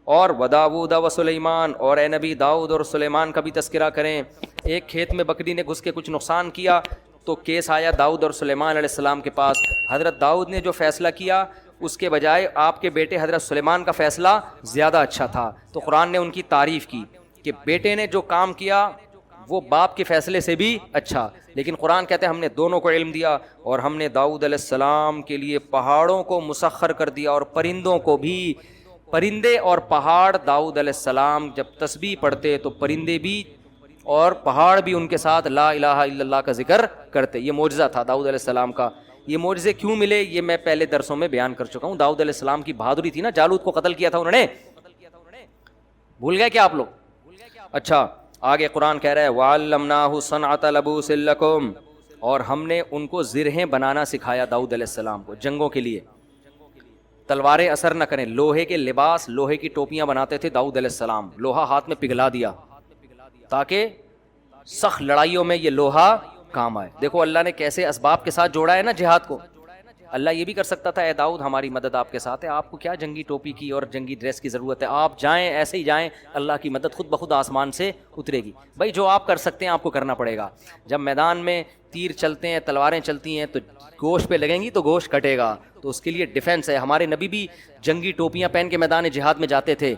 اور وداؤد و سلیمان، اور اے نبی داؤد اور سلیمان کا بھی تذکرہ کریں. ایک کھیت میں بکری نے گھس کے کچھ نقصان کیا تو کیس آیا داؤد اور سلیمان علیہ السلام کے پاس. حضرت داؤد نے جو فیصلہ کیا اس کے بجائے آپ کے بیٹے حضرت سلیمان کا فیصلہ زیادہ اچھا تھا. تو قرآن نے ان کی تعریف کی کہ بیٹے نے جو کام کیا وہ باپ کے فیصلے سے بھی اچھا. لیکن قرآن کہتے ہیں ہم نے دونوں کو علم دیا، اور ہم نے داؤد علیہ السلام کے لیے پہاڑوں کو مسخر کر دیا اور پرندوں کو بھی. پرندے اور پہاڑ، داؤد علیہ السلام جب تسبیح پڑھتے تو پرندے بھی اور پہاڑ بھی ان کے ساتھ لا الہ الا اللہ کا ذکر کرتے. یہ معجزہ تھا داؤد علیہ السلام کا. یہ معجزے کیوں ملے یہ میں پہلے درسوں میں بیان کر چکا ہوں. داؤد علیہ السلام کی بہادری تھی نا، جالوت کو قتل کیا تھا انہوں نے، بھول گئے کیا آپ لوگ؟ اچھا آگے قرآن کہہ رہا ہے وَعَلَّمْنَاهُ صَنْعَةَ لَبُوسٍ لَكُمْ، اور ہم نے ان کو زرہیں بنانا سکھایا داؤد علیہ السلام کو جنگوں کے لیے. تلواریں اثر نہ کریں، لوہے کے لباس، لوہے کی ٹوپیاں بناتے تھے داؤد علیہ السلام. لوہا ہاتھ میں پگھلا دیا تاکہ سخت لڑائیوں میں یہ لوہا کام آئے. دیکھو اللہ نے کیسے اسباب کے ساتھ جوڑا ہے نا جہاد کو. اللہ یہ بھی کر سکتا تھا اے داؤد ہماری مدد آپ کے ساتھ ہے، آپ کو کیا جنگی ٹوپی کی اور جنگی ڈریس کی ضرورت ہے، آپ جائیں ایسے ہی جائیں، اللہ کی مدد خود بخود آسمان سے اترے گی. بھائی جو آپ کر سکتے ہیں آپ کو کرنا پڑے گا. جب میدان میں تیر چلتے ہیں، تلواریں چلتی ہیں تو گوشت پہ لگیں گی تو گوشت کٹے گا، تو اس کے لیے ڈیفنس ہے. ہمارے نبی بھی جنگی ٹوپیاں پہن کے میدان جہاد میں جاتے تھے.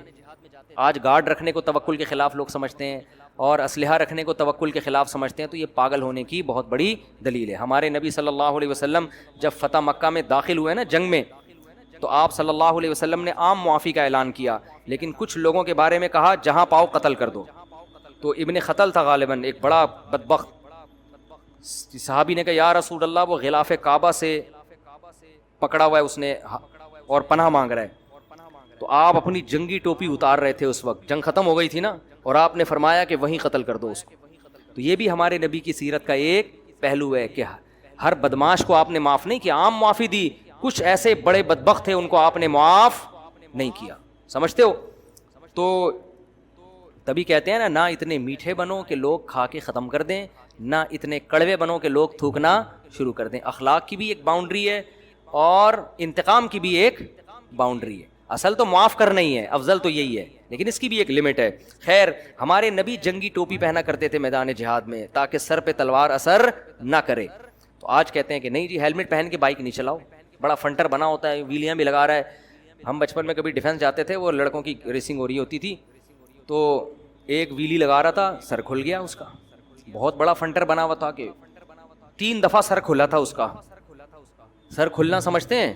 آج گارڈ رکھنے کو توکل کے خلاف لوگ سمجھتے ہیں اور اسلحہ رکھنے کو توکل کے خلاف سمجھتے ہیں، تو یہ پاگل ہونے کی بہت بڑی دلیل ہے. ہمارے نبی صلی اللہ علیہ وسلم جب فتح مکہ میں داخل ہوئے نا جنگ میں، تو آپ صلی اللہ علیہ وسلم نے عام معافی کا اعلان کیا، لیکن کچھ لوگوں کے بارے میں کہا جہاں پاؤ قتل کر دو. تو ابن خطل تھا غالباً، ایک بڑا بدبخت صحابی نے کہا یا رسول اللہ وہ غلاف کعبہ سے پکڑا ہوا ہے اس نے اور پناہ مانگ رہا ہے. تو آپ اپنی جنگی ٹوپی اتار رہے تھے، اس وقت جنگ ختم ہو گئی تھی نا، اور آپ نے فرمایا کہ وہیں قتل کر دو اس کو. تو یہ بھی ہمارے نبی کی سیرت کا ایک پہلو ہے کہ ہر بدماش کو آپ نے معاف نہیں کیا، عام معافی دی. کچھ ایسے بڑے بدبخت تھے ان کو آپ نے معاف نہیں کیا، سمجھتے ہو؟ تو تبھی کہتے ہیں نا، نہ اتنے میٹھے بنو کہ لوگ کھا کے ختم کر دیں، نہ اتنے کڑوے بنو کہ لوگ تھوکنا شروع کر دیں. اخلاق کی بھی ایک باؤنڈری ہے اور انتقام کی بھی ایک باؤنڈری ہے. اصل تو معاف کرنا ہی ہے، افضل تو یہی ہے، لیکن اس کی بھی ایک لمٹ ہے. خیر ہمارے نبی جنگی ٹوپی پہنا کرتے تھے میدان جہاد میں تاکہ سر پہ تلوار اثر نہ کرے. تو آج کہتے ہیں کہ نہیں جی ہیلمٹ پہن کے بائک نہیں چلاؤ، بڑا فنٹر بنا ہوتا ہے، ویلیاں بھی لگا رہا ہے. ہم بچپن میں کبھی ڈیفینس جاتے تھے، وہ لڑکوں کی ریسنگ ہو رہی ہوتی تھی، تو ایک ویلی لگا رہا تھا، سر کھل گیا اس کا، بہت بڑا فنٹر بنا ہوا تھا کہ 3 دفعہ سر کھلا تھا اس کا. سر کھلنا سمجھتے ہیں؟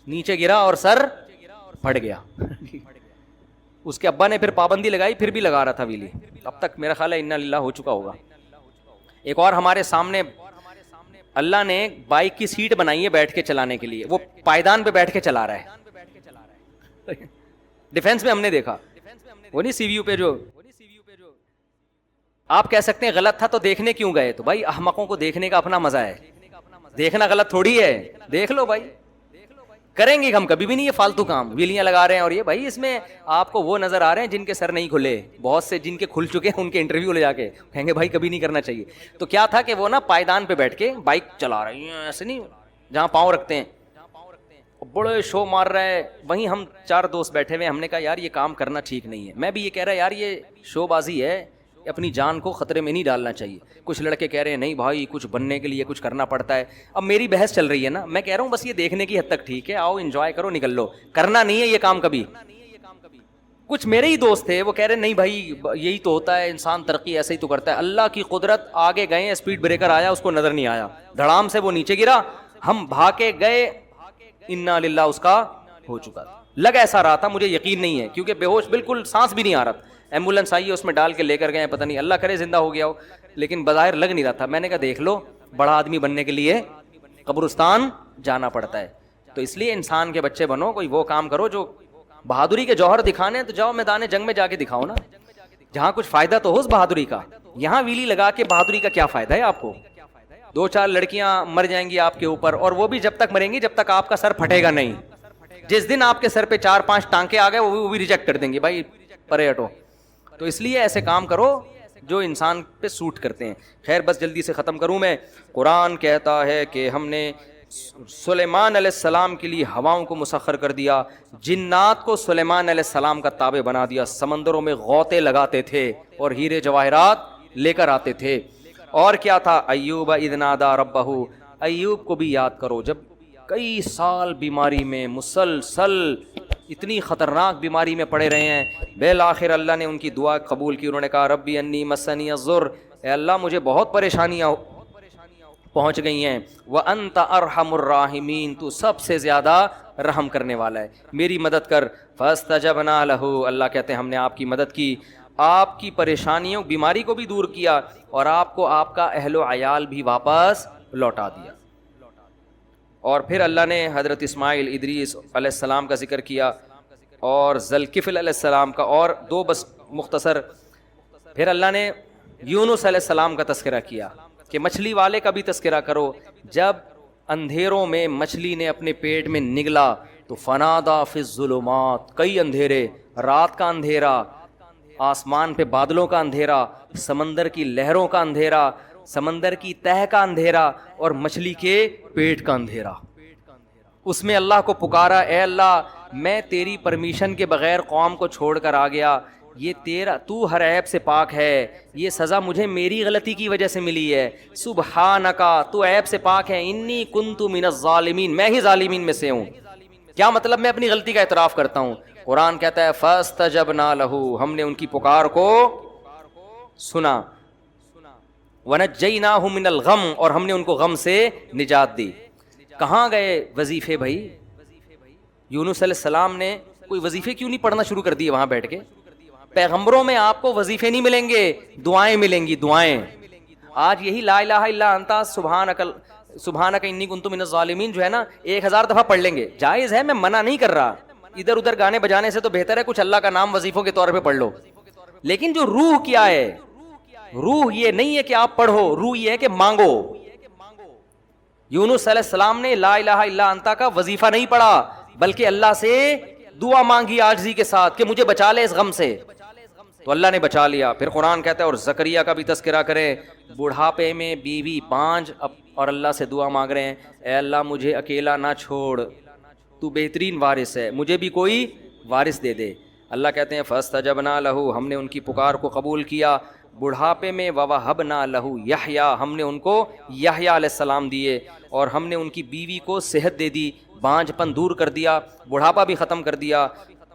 نیچے گرا اور سر پھٹ گیا. اس کے ابا نے پھر پابندی لگائی، پھر بھی لگا رہا تھا ویلی. اب تک میرا خیال ہے انا للہ ہو چکا ہوگا. ایک اور ہمارے سامنے اللہ نے بائک کی سیٹ بنائی ہے بیٹھ کے چلانے کے لیے، وہ پائیدان پہ بیٹھ کے چلا رہا ہے. ڈیفینس میں ہم نے دیکھا، وہ نہیں سی وی یو پہ جو آپ کہہ سکتے ہیں غلط تھا تو دیکھنے کیوں گئے. تو بھائی احمقوں کو دیکھنے کا اپنا مزہ ہے، دیکھنا غلط تھوڑی ہے، دیکھ لو بھائی. کریں گے ہم کبھی بھی نہیں یہ فالتو کام، ویلیاں لگا رہے ہیں. اور یہ بھائی اس میں آپ کو وہ نظر آ رہے ہیں جن کے سر نہیں کھلے، بہت سے جن کے کھل چکے ہیں ان کے انٹرویو لے جا کے کہیں گے بھائی کبھی نہیں کرنا چاہیے. تو کیا تھا کہ وہ نا پائیدان پہ بیٹھ کے بائک چلا رہے ہیں، ایسے نہیں جہاں پاؤں رکھتے ہیں، بڑے شو مار رہا ہے. وہیں ہم 4 دوست بیٹھے ہوئے، ہم نے کہا یار یہ کام کرنا ٹھیک نہیں ہے. میں بھی یہ کہہ رہا یار یہ شو بازی ہے، اپنی جان کو خطرے میں نہیں ڈالنا چاہیے. کچھ لڑکے کہہ رہے ہیں نہیں بھائی کچھ بننے کے لیے کچھ کرنا پڑتا ہے. اب میری بحث چل رہی ہے نا، میں کہہ رہا ہوں بس یہ دیکھنے کی حد تک ٹھیک ہے، آؤ انجوائے کرو نکل لو، کرنا نہیں ہے یہ کام کبھی. کچھ میرے ہی دوست تھے وہ کہہ رہے نہیں بھائی یہی تو ہوتا ہے، انسان ترقی ایسے ہی تو کرتا ہے. اللہ کی قدرت، آگے گئے اسپیڈ بریکر آیا اس کو نظر نہیں آیا، دھڑام سے وہ نیچے گرا، ہم بھاگ کے گئے، انا للہ اس کا ہو چکا تھا. لگ ایسا رہا تھا، مجھے یقین نہیں ہے کیونکہ بے ہوش بالکل سانس بھی نہیں آ رہا تھا. ایمبولینس آئی ہے اس میں ڈال کے لے کر گئے، پتہ نہیں اللہ کرے زندہ ہو گیا ہو، لیکن بظاہر لگ نہیں رہا تھا. میں نے کہا دیکھ لو بڑا آدمی بننے کے لیے قبرستان جانا پڑتا ہے. تو اس لیے انسان کے بچے بنو، کوئی وہ کام کرو جو بہادری کے جوہر دکھانے، تو جاؤ میدان جنگ میں جا کے دکھاؤ نا، جہاں کچھ فائدہ تو ہو اس بہادری کا. یہاں ویلی لگا کے بہادری کا کیا فائدہ ہے آپ کو؟ 2-4 لڑکیاں مر جائیں گی آپ کے اوپر، اور وہ بھی جب تک مریں گی جب تک آپ کا سر پھٹے گا نہیں. جس دن آپ کے سر پہ 4-5 ٹانکے آ گئے وہ بھی ریجیکٹ کر دیں گے، بھائی پرے ہٹو. تو اس لیے ایسے کام کرو جو انسان پہ سوٹ کرتے ہیں. خیر بس جلدی سے ختم کروں میں. قرآن کہتا ہے کہ ہم نے سلیمان علیہ السلام کے لیے ہواؤں کو مسخر کر دیا، جنات کو سلیمان علیہ السلام کا تابع بنا دیا، سمندروں میں غوطے لگاتے تھے اور ہیرے جواہرات لے کر آتے تھے۔ اور کیا تھا؟ ایوب اذ نادی ربہ، ایوب کو بھی یاد کرو جب کئی سال بیماری میں مسلسل اتنی خطرناک بیماری میں پڑے رہے ہیں، بالآخر اللہ نے ان کی دعا قبول کی، انہوں نے کہا ربی انی مسنی الضر، اے اللہ مجھے بہت پریشانیاں پہنچ گئی ہیں، وَأَنْتَ أَرْحَمُ الرَّاحِمِينَ، تو سب سے زیادہ رحم کرنے والا ہے، میری مدد کر۔ فَاسْتَجَبْنَا لَهُ، اللہ کہتے ہیں ہم نے آپ کی مدد کی، آپ کی پریشانیوں بیماری کو بھی دور کیا اور آپ کو آپ کا اہل و عیال بھی واپس لوٹا دیا۔ اور پھر اللہ نے حضرت اسماعیل ادریس علیہ السلام کا ذکر کیا اور ذوالکفل علیہ السلام کا، اور دو بس مختصر۔ پھر اللہ نے یونس علیہ السلام کا تذکرہ کیا کہ مچھلی والے کا بھی تذکرہ کرو، جب اندھیروں میں مچھلی نے اپنے پیٹ میں نگلا تو فنادا فی الظلمات، کئی اندھیرے، رات کا اندھیرا، آسمان پہ بادلوں کا اندھیرا، سمندر کی لہروں کا اندھیرا، سمندر کی تہہ کا اندھیرا اور مچھلی کے پیٹ کا اندھیرا، اس میں اللہ کو پکارا، اے اللہ میں تیری پرمیشن کے بغیر قوم کو چھوڑ کر آ گیا، یہ تیرا، تو ہر عیب سے پاک ہے، یہ سزا مجھے میری غلطی کی وجہ سے ملی ہے، سبحانکا، تو عیب سے پاک ہے، انی کنت من الظالمین، میں ہی ظالمین میں سے ہوں۔ کیا مطلب؟ میں اپنی غلطی کا اعتراف کرتا ہوں۔ قرآن کہتا ہے فاستجبنا لہ، ہم نے ان کی پکار کو سنا، ونجیناہ من الغم، اور ہم نے ان کو غم سے نجات دی۔ کہاں گئے وظیفے بھائی؟ یونس علیہ السلام نے کوئی وظیفے کیوں نہیں پڑھنا شروع کر دیے وہاں بیٹھ کے؟ پیغمبروں میں آپ کو وظیفے نہیں ملیں گے، دعائیں ملیں گی، دعائیں۔ آج یہی لا الہ الا انت سبحانک انی کنت من الظالمین جو ہے نا، 1000 دفعہ پڑھ لیں گے، جائز ہے، میں منع نہیں کر رہا، ادھر ادھر گانے بجانے سے تو بہتر ہے کچھ اللہ کا نام وظیفوں کے طور پہ پڑھ لو، لیکن جو روح کیا ہے، روح یہ نہیں ہے کہ آپ پڑھو، روح یہ ہے کہ مانگو۔ یونس علیہ السلام نے لا الہ الا انت کا وظیفہ نہیں پڑھا، بلکہ اللہ سے دعا مانگی عاجزی کے ساتھ کہ مجھے بچا لے اس غم سے، تو اللہ نے بچا لیا۔ پھر قرآن کہتا ہے اور زکریا کا بھی تذکرہ کریں، بڑھاپے میں بیوی 5 اور اللہ سے دعا مانگ رہے ہیں، اے اللہ مجھے اکیلا نہ چھوڑ، تو بہترین وارث ہے، مجھے بھی کوئی وارث دے دے۔ اللہ کہتے ہیں فاستجبنا لہ، ہم نے ان کی پکار کو قبول کیا، بڑھاپے میں ووہبنا لہ یحییٰ، ہم نے ان کو یحییٰ علیہ السلام دیے، اور ہم نے ان کی بیوی کو صحت دے دی، بانجھ پن دور کر دیا، بڑھاپا بھی ختم کر دیا۔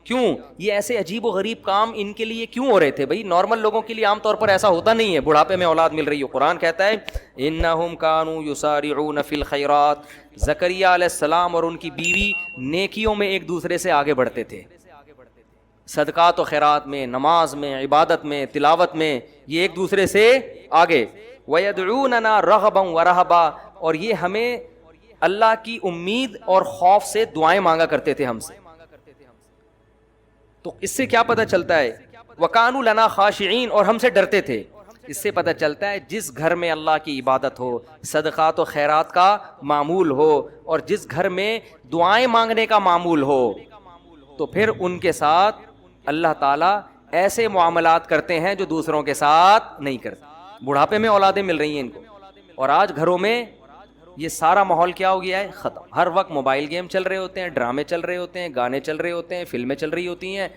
کیوں؟ یہ ایسے عجیب و غریب کام ان کے لیے کیوں ہو رہے تھے بھائی؟ نارمل لوگوں کے لیے عام طور پر ایسا ہوتا نہیں ہے، بڑھاپے میں اولاد مل رہی ہو۔ قرآن کہتا ہے انہم کانوا یسارعون فی الخیرات، زکریا علیہ السلام اور ان کی بیوی نیکیوں میں ایک دوسرے سے آگے بڑھتے تھے، صدقات و خیرات میں، نماز میں، عبادت میں، تلاوت میں، یہ ایک دوسرے سے آگے۔ وَيَدْعُونَنَا رَغَبًا وَرَهَبًا، اور یہ ہمیں اللہ کی امید اور خوف سے دعائیں مانگا کرتے تھے ہم سے۔ تو اس سے کیا پتہ چلتا ہے؟ وَكَانُوا لَنَا خَاشِعِينَ، اور ہم سے ڈرتے تھے۔ اس سے پتہ چلتا ہے جس گھر میں اللہ کی عبادت ہو، صدقات و خیرات کا معمول ہو، اور جس گھر میں دعائیں مانگنے کا معمول ہو، تو پھر ان کے ساتھ اللہ تعالیٰ ایسے معاملات کرتے ہیں جو دوسروں کے ساتھ نہیں کرتے۔ بڑھاپے میں اولادیں مل رہی ہیں ان کو، اور آج گھروں میں یہ سارا ماحول کیا ہو گیا ہے؟ ختم۔ ہر وقت موبائل گیم چل رہے ہوتے ہیں، ڈرامے چل رہے ہوتے ہیں، گانے چل رہے ہوتے ہیں، فلمیں چل رہی ہوتی ہیں،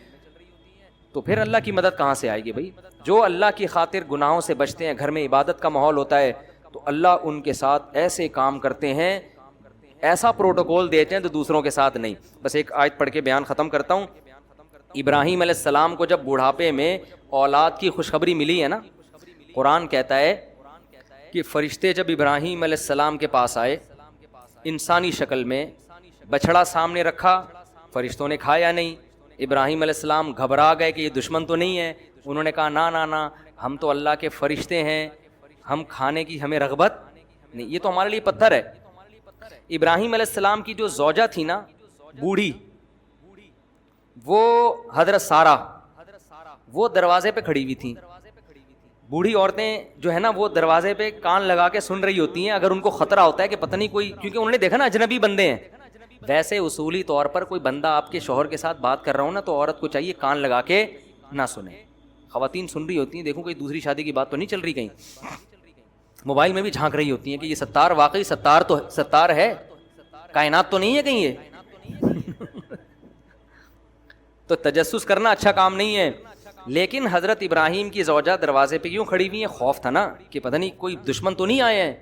تو پھر اللہ کی مدد کہاں سے آئے گی بھائی؟ جو اللہ کی خاطر گناہوں سے بچتے ہیں، گھر میں عبادت کا ماحول ہوتا ہے، تو اللہ ان کے ساتھ ایسے کام کرتے ہیں، ایسا پروٹوکول دیتے ہیں تو دوسروں کے ساتھ نہیں۔ بس ایک آیت پڑھ کے بیان ختم کرتا ہوں۔ ابراہیم علیہ السلام کو جب بڑھاپے میں اولاد کی خوشخبری ملی ہے نا، قرآن کہتا ہے کہ فرشتے جب ابراہیم علیہ السلام کے پاس آئے انسانی شکل میں، بچڑا سامنے رکھا، فرشتوں نے کھایا نہیں، ابراہیم علیہ السلام گھبرا گئے کہ یہ دشمن تو نہیں ہے، انہوں نے کہا نا نا نا، ہم تو اللہ کے فرشتے ہیں، ہم کھانے کی ہمیں رغبت نہیں، یہ تو ہمارے لیے پتھر ہے۔ ابراہیم علیہ السلام کی جو زوجہ تھی نا، بوڑھی، وہ حضرت سارہ، وہ دروازے پہ کھڑی ہوئی تھیں۔ بوڑھی عورتیں جو ہے نا، وہ دروازے پہ کان لگا کے سن رہی ہوتی ہیں، اگر ان کو خطرہ ہوتا ہے کہ پتہ نہیں کوئی، کیونکہ انہوں نے دیکھا نا اجنبی بندے ہیں۔ ویسے اصولی طور پر کوئی بندہ آپ کے شوہر کے ساتھ بات کر رہا ہوں نا، تو عورت کو چاہیے کان لگا کے نہ سنیں۔ خواتین سن رہی ہوتی ہیں، دیکھو کوئی دوسری شادی کی بات تو نہیں چل رہی کہیں، موبائل میں بھی جھانک رہی ہوتی ہیں کہ یہ ستار واقعی ستار تو ستار ہے، کائنات تو نہیں ہے کہیں یہ؟ تو تجسس کرنا اچھا کام نہیں ہے. لیکن حضرت ابراہیم کی زوجہ دروازے پہ کیوں کھڑی ہوئی ہیں؟ خوف تھا نا کہ پتہ نہیں کوئی دشمن تو نہیں آئے ہیں.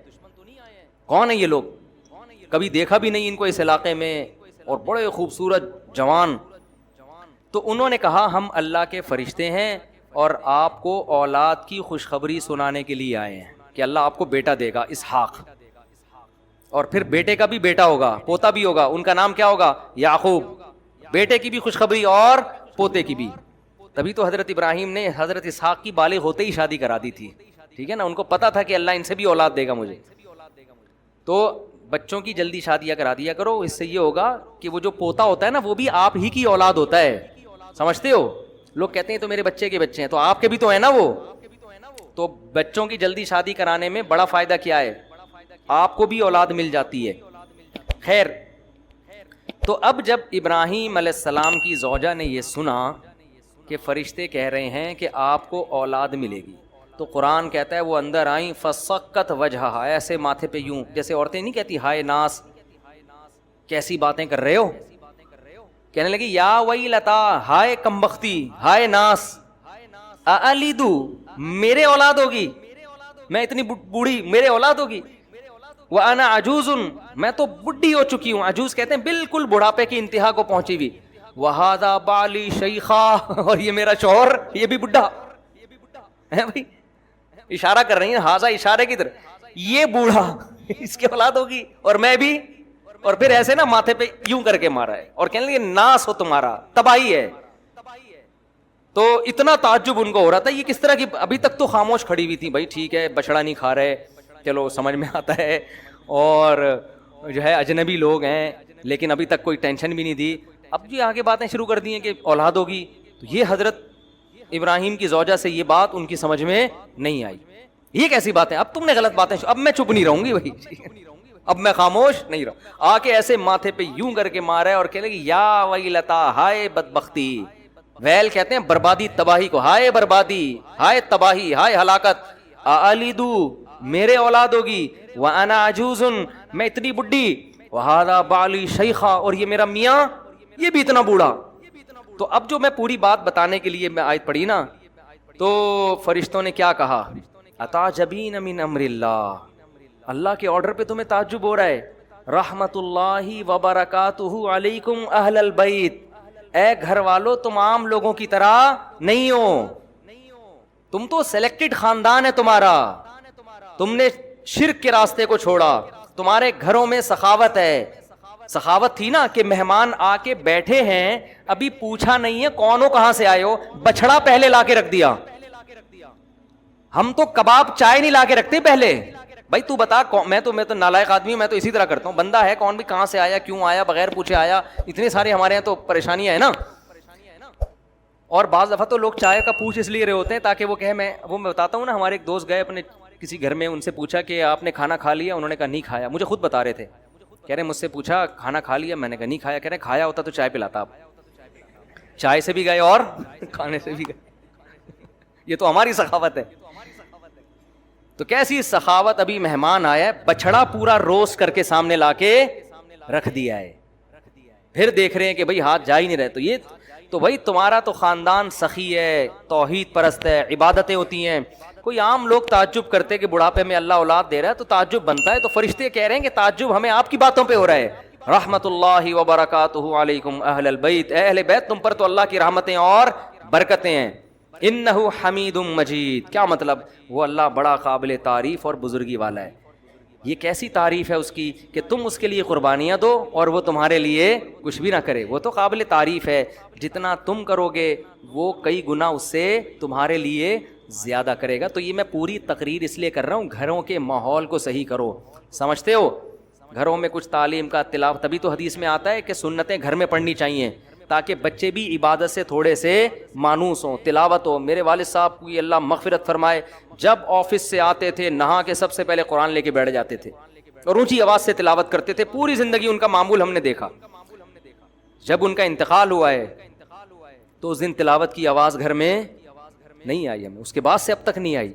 کون ہے یہ لوگ؟ کبھی دیکھا بھی نہیں ان کو اس علاقے میں, اور بڑے خوبصورت جوان. تو انہوں نے کہا ہم اللہ کے فرشتے ہیں اور آپ کو اولاد کی خوشخبری سنانے کے لیے آئے ہیں کہ اللہ آپ کو بیٹا دے گا, اسحاق, اور پھر بیٹے کا بھی بیٹا ہوگا, پوتا بھی ہوگا. ان کا نام کیا ہوگا؟ یعقوب. بیٹے کی بھی خوشخبری اور پوتے کی بھی. تبھی تو حضرت ابراہیم نے حضرت اسحاق کی بالغ ہوتے ہی شادی کرا دی تھی. ٹھیک ہے نا, ان کو پتا تھا کہ اللہ ان سے بھی اولاد دے گا مجھے. تو بچوں کی جلدی شادیاں کرا دیا کرو, اس سے یہ ہوگا کہ وہ جو پوتا ہوتا ہے نا وہ بھی آپ ہی کی اولاد ہوتا ہے. سمجھتے ہو؟ لوگ کہتے ہیں تو میرے بچے کے بچے ہیں, تو آپ کے بھی تو ہیں نا وہ. تو بچوں کی جلدی شادی کرانے میں بڑا فائدہ کیا ہے؟ آپ کو بھی اولاد مل جاتی ہے. خیر, تو اب جب ابراہیم علیہ السلام کی زوجہ نے یہ سنا کہ فرشتے کہہ رہے ہیں کہ آپ کو اولاد ملے گی, تو قرآن کہتا ہے وہ اندر آئیں فسقت وجہہا, ایسے ماتھے پہ یوں, جیسے عورتیں نہیں کہتی ہائے ناس, کیسی باتیں کر رہے ہو. کہنے لگی یا ویلتا, ہائے کمبختی, ہائے ناس, الیدو, میرے اولاد ہوگی, میں اتنی بوڑھی, میرے اولاد ہوگی. وانا عجوز, میں تو بڈھی ہو چکی ہوں. عجوز کہتے ہیں بالکل بڑھاپے کی انتہا کو پہنچی ہوئی. وہذا بالی شیخا, اور یہ میرا شوہر یہ بھی بڈھا ہے. بھائی اشارہ کر رہی ہیں, ہاذا اشارے کی طرف, یہ بوڑھا, اس کی اولاد ہوگی اور میں بھی. اور پھر ایسے نا ماتھے پہ یوں کر کے مارا ہے اور کہنے لگے ناس ہو تمہارا, تباہی ہے. تو اتنا تعجب ان کو ہو رہا تھا یہ کس طرح کی, ابھی تک تو خاموش کھڑی ہوئی تھی. بھائی ٹھیک ہے بچڑا نہیں کھا رہے, چلو سمجھ میں آتا ہے, اور جو ہے اجنبی لوگ ہیں, لیکن ابھی تک کوئی ٹینشن بھی نہیں دی. اب جو آگے باتیں شروع کر دی ہیں کہ اولاد ہوگی, تو یہ حضرت ابراہیم کی زوجہ سے یہ بات ان کی سمجھ میں نہیں آئی. یہ کیسی بات ہے, اب تم نے غلط باتیں, اب میں چپ نہیں رہوں گی بھائی, اب میں خاموش نہیں رہوں. آ کے ایسے ماتھے پہ یوں کر کے مارا ہے اور کہنے لگی یا ویلتا, ہائے بدبختی. ویل کہتے ہیں بربادی, تباہی کو, ہائے بربادی, ہائے تباہی, ہائے ہلاکت. الیدو, میرے اولاد ہوگی. وانا عجوز, میں اتنی بڈھی. وہذا بالی شیخا, اور یہ میرا میاں یہ بھی اتنا بوڑھا. تو اب جو میں پوری بات بتانے کے لیے میں آیت پڑھی نا, تو فرشتوں نے کیا کہا, اتعجبین من امر اللہ, اللہ کے آرڈر پہ تمہیں تعجب ہو رہا ہے. رحمت اللہ وبرکاتہ علیکم اہل البیت, اے گھر والو تم عام لوگوں کی طرح نہیں ہو, تم تو سلیکٹڈ خاندان ہے تمہارا. تم نے شرک کے راستے کو چھوڑا, تمہارے گھروں میں سخاوت ہے. سخاوت تھی نا کہ مہمان آ کے بیٹھے ہیں, ابھی پوچھا نہیں ہے کون ہو کہاں سے آئے ہو, بچڑا پہلے لا کے رکھ دیا. ہم تو کباب چائے نہیں لا کے رکھتے پہلے. بھائی تو بتا, میں تو نالائق آدمی ہوں, میں تو اسی طرح کرتا ہوں. بندہ ہے کون بھی کہاں سے آیا, کیوں آیا, بغیر پوچھے آیا, اتنے سارے ہمارے یہاں تو پریشانیاں ہیں نا. اور بعض دفعہ تو لوگ چائے کا پوچھ اس لیے رہے ہوتے ہیں تاکہ وہ کہے, میں بتاتا ہوں نا, ہمارے ایک دوست گئے اپنے کسی گھر میں, ان سے پوچھا کہ آپ نے کھانا کھا لیا, انہوں نے کہا نہیں کھایا. مجھے خود بتا رہے تھے, کہہ رہے مجھ سے پوچھا کھانا کھا لیا, میں نے کہا نہیں کھایا. کہہ رہے کھایا ہوتا تو چائے پلاتا. آپ چائے سے بھی گئے اور کھانے سے بھی گئے. یہ تو ہماری سخاوت ہے. تو کیسی سخاوت, ابھی مہمان آیا ہے, بچڑا پورا روسٹ کر کے سامنے لا کے رکھ دیا ہے. پھر دیکھ رہے ہیں کہ بھئی ہاتھ جا ہی نہیں رہے. تو یہ تو بھائی تمہارا تو خاندان سخی ہے, توحید پرست ہے, عبادتیں ہوتی ہیں. کوئی عام لوگ تعجب کرتے کہ بڑھاپے میں اللہ اولاد دے رہا ہے, تو تعجب بنتا ہے. تو فرشتے کہہ رہے ہیں کہ تعجب ہمیں آپ کی باتوں پہ ہو رہا ہے. رحمت اللہ وبرکاتہ علیکم اہل البیت, اہل بیت تم پر تو اللہ کی رحمتیں اور برکتیں ہیں. انہ حمید مجید, کیا مطلب, وہ اللہ بڑا قابل تعریف اور بزرگی والا ہے. یہ کیسی تعریف ہے اس کی کہ تم اس کے لیے قربانیاں دو اور وہ تمہارے لیے کچھ بھی نہ کرے. وہ تو قابل تعریف ہے, جتنا تم کرو گے وہ کئی گنا اس سے تمہارے لیے زیادہ کرے گا. تو یہ میں پوری تقریر اس لیے کر رہا ہوں, گھروں کے ماحول کو صحیح کرو. سمجھتے ہو, گھروں میں کچھ تعلیم کا تلاوت, تبھی تو حدیث میں آتا ہے کہ سنتیں گھر میں پڑھنی چاہیے تاکہ بچے بھی عبادت سے تھوڑے سے مانوس ہوں, تلاوت ہو. میرے والد صاحب کو اللہ مغفرت فرمائے, جب آفس سے آتے تھے نہا کے سب سے پہلے قرآن لے کے بیٹھ جاتے تھے اور اونچی آواز سے تلاوت کرتے تھے. پوری زندگی ان کا معمول ہم نے دیکھا. جب ان کا انتقال ہوا ہے تو اس دن تلاوت کی آواز گھر میں نہیں آئی ہمیں, اس کے بعد سے اب تک نہیں آئی.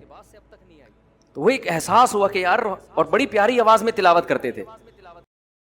تو وہ ایک احساس ہوا کہ یار, اور بڑی پیاری آواز میں تلاوت کرتے تھے.